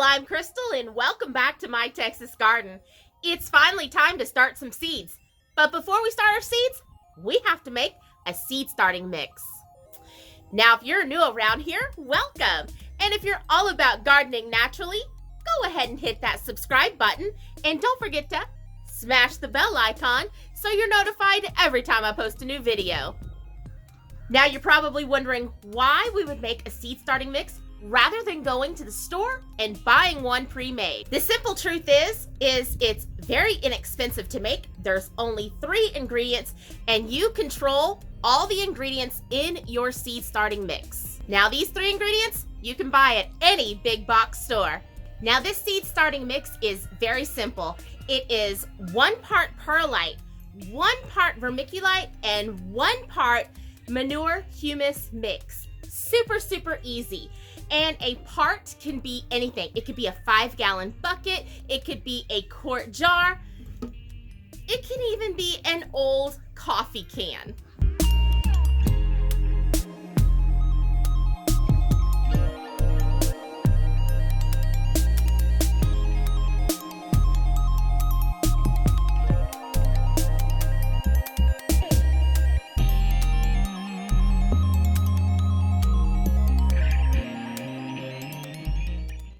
I'm Krystal and welcome back to my Texas garden. It's finally time to start some seeds. But before we start our seeds, we have to make a seed starting mix. Now, if you're new around here, welcome. And if you're all about gardening naturally, go ahead and hit that subscribe button. And don't forget to smash the bell icon so you're notified every time I post a new video. Now, you're probably wondering why we would make a seed starting mix rather than going to the store and buying one pre-made. The simple truth is it's very inexpensive to make. There's only 3 ingredients and you control all the ingredients in your seed starting mix. Now these 3 ingredients you can buy at any big box store. Now this seed starting mix is very simple. It is 1 part perlite, 1 part vermiculite, and 1 part manure humus mix. Super easy. And a part can be anything. It could be a 5-gallon bucket. It could be a quart jar. It can even be an old coffee can.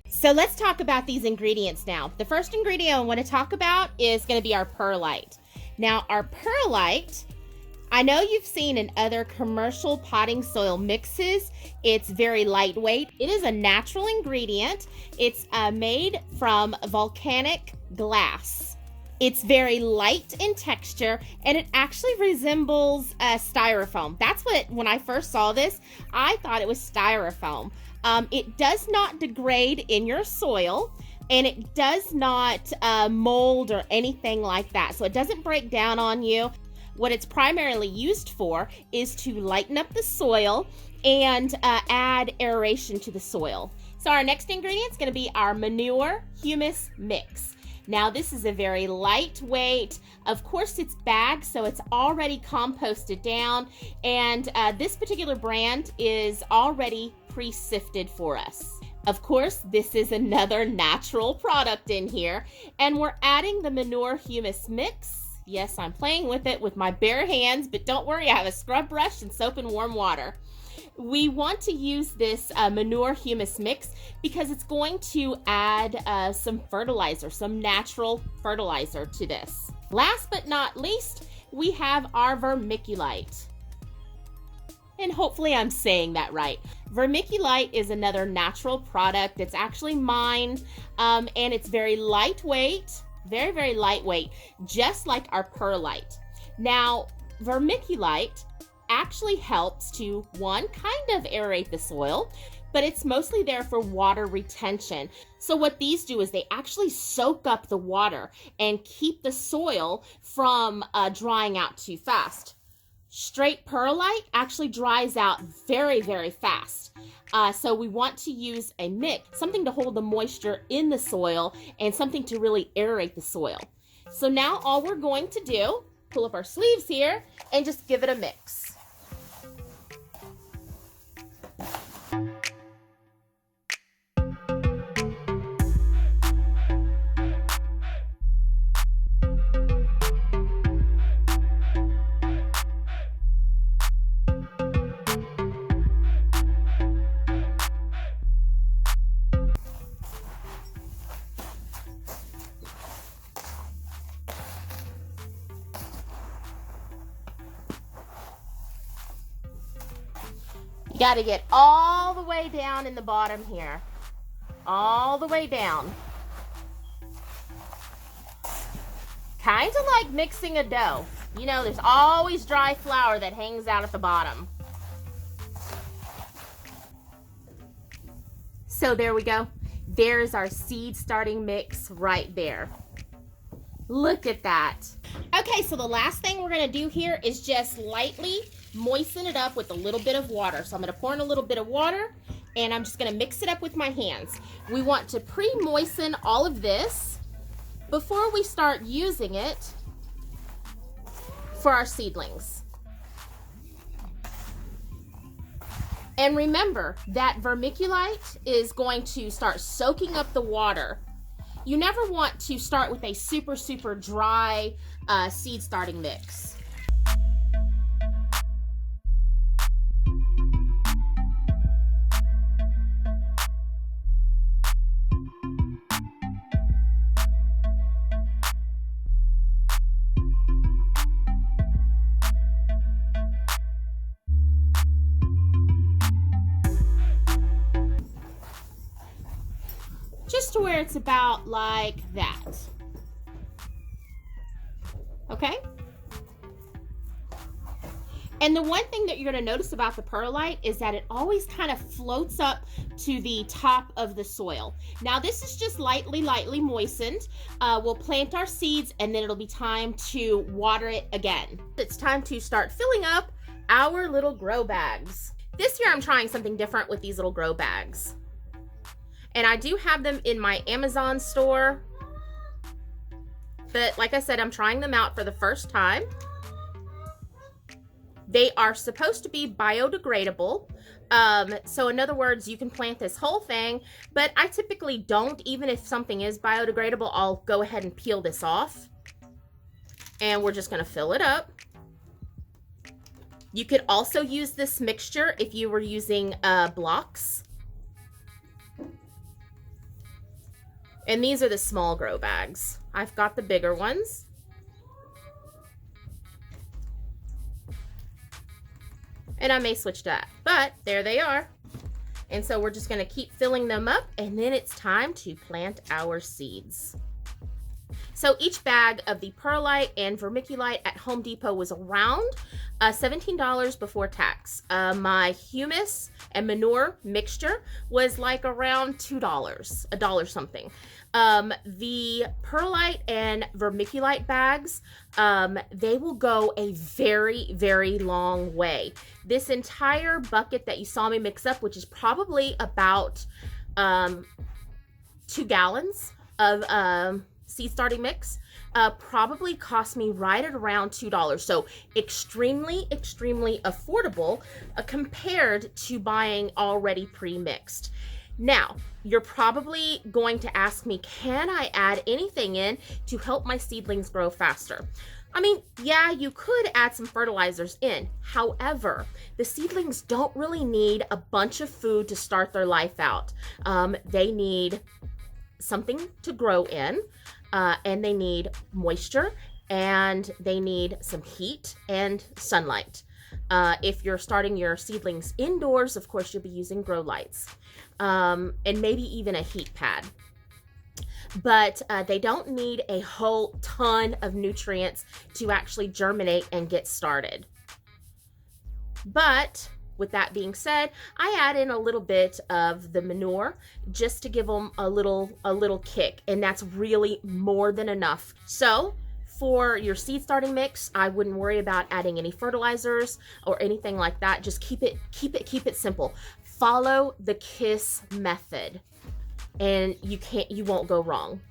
So let's talk about these ingredients now. The first ingredient I want to talk about is going to be our perlite. Now our perlite, I know you've seen in other commercial potting soil mixes, it's very lightweight. It is a natural ingredient. It's made from volcanic glass. It's very light in texture and it actually resembles styrofoam. That's what, when I first saw this, I thought it was styrofoam. It does not degrade in your soil and it does not mold or anything like that. So it doesn't break down on you. What it's primarily used for is to lighten up the soil and add aeration to the soil. So our next ingredient is going to be our manure humus mix. Now this is a very lightweight, of course it's bagged, so it's already composted down, and this particular brand is already pre-sifted for us. Of course, this is another natural product in here, and we're adding the manure humus mix. Yes, I'm playing with it with my bare hands, but don't worry, I have a scrub brush and soap and warm water. We want to use this manure humus mix because it's going to add some fertilizer, some natural fertilizer to this. Last but not least, we have our vermiculite. And hopefully I'm saying that right. Vermiculite is another natural product. It's actually mined and it's very lightweight, very lightweight, just like our perlite. Now, vermiculite actually helps to, one, kind of aerate the soil, but it's mostly there for water retention. So what these do is they actually soak up the water and keep the soil from drying out too fast. Straight perlite actually dries out very fast. So we want to use a mix, something to hold the moisture in the soil and something to really aerate the soil. So now all we're going to do, pull up our sleeves here and just give it a mix. You got to get all the way down in the bottom here. All the way down. Kind of like mixing a dough. You know, there's always dry flour that hangs out at the bottom. So there we go. There's our seed starting mix right there. Look at that. Okay, so the last thing we're going to do here is just lightly moisten it up with a little bit of water. So I'm going to pour in a little bit of water and I'm just going to mix it up with my hands. We want to pre-moisten all of this before we start using it for our seedlings. And remember that vermiculite is going to start soaking up the water. You never want to start with a super, super dry seed starting mix. Just to where it's about like that. Okay? And the one thing that you're going to notice about the perlite is that it always kind of floats up to the top of the soil. Now this is just lightly moistened. We'll plant our seeds and then it'll be time to water it again. It's time to start filling up our little grow bags. This year I'm trying something different with these little grow bags. And I do have them in my Amazon store. But like I said, I'm trying them out for the first time. They are supposed to be biodegradable. So in other words, you can plant this whole thing, but I typically don't. Even if something is biodegradable, I'll go ahead and peel this off. And we're just gonna fill it up. You could also use this mixture if you were using blocks. And these are the small grow bags. I've got the bigger ones. And I may switch to that, but there they are. And so we're just gonna keep filling them up and then it's time to plant our seeds. So each bag of the perlite and vermiculite at Home Depot was around $17 before tax. My humus and manure mixture was like around $2, $1 something. The perlite and vermiculite bags, they will go a very, very long way. This entire bucket that you saw me mix up, which is probably about 2 gallons of seed starting mix, probably cost me right at around $2. So extremely, extremely affordable compared to buying already pre-mixed. Now, you're probably going to ask me, can I add anything in to help my seedlings grow faster? I mean, yeah, you could add some fertilizers in. However, the seedlings don't really need a bunch of food to start their life out. They need something to grow in, and they need moisture, and they need some heat and sunlight. If you're starting your seedlings indoors, of course, you'll be using grow lights, and maybe even a heat pad. But they don't need a whole ton of nutrients to actually germinate and get started. But with that being said, I add in a little bit of the manure just to give them a little kick, and that's really more than enough. So for your seed starting mix, I wouldn't worry about adding any fertilizers or anything like that. Just keep it simple. Follow the KISS method, and you won't go wrong.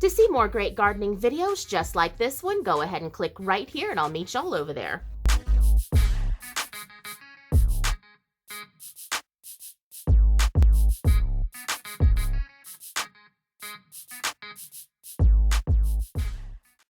To see more great gardening videos just like this one, go ahead and click right here, and I'll meet y'all over there.